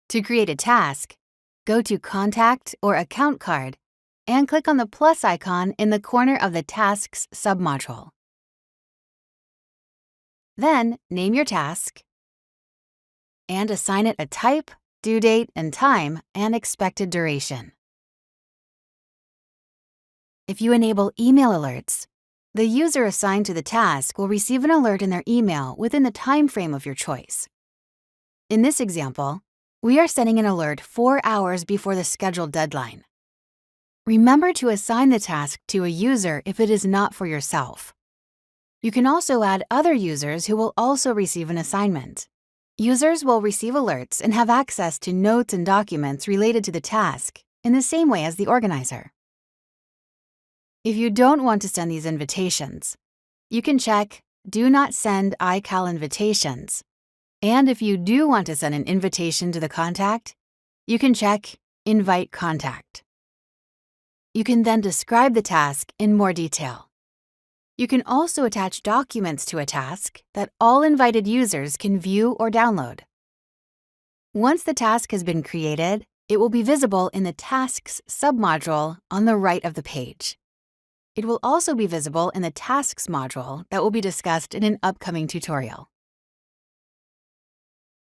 To create a task, go to Contact or Account Card and click on the plus icon in the corner of the Tasks submodule. Then, name your task and assign it a type, due date and time, and expected duration. If you enable email alerts, the user assigned to the task will receive an alert in their email within the time frame of your choice. In this example, we are sending an alert 4 hours before the scheduled deadline. Remember to assign the task to a user if it is not for yourself. You can also add other users who will also receive an assignment. Users will receive alerts and have access to notes and documents related to the task in the same way as the organizer. If you don't want to send these invitations, you can check Do Not Send iCal Invitations. And if you do want to send an invitation to the contact, you can check Invite Contact. You can then describe the task in more detail. You can also attach documents to a task that all invited users can view or download. Once the task has been created, it will be visible in the Tasks submodule on the right of the page. It will also be visible in the Tasks module that will be discussed in an upcoming tutorial.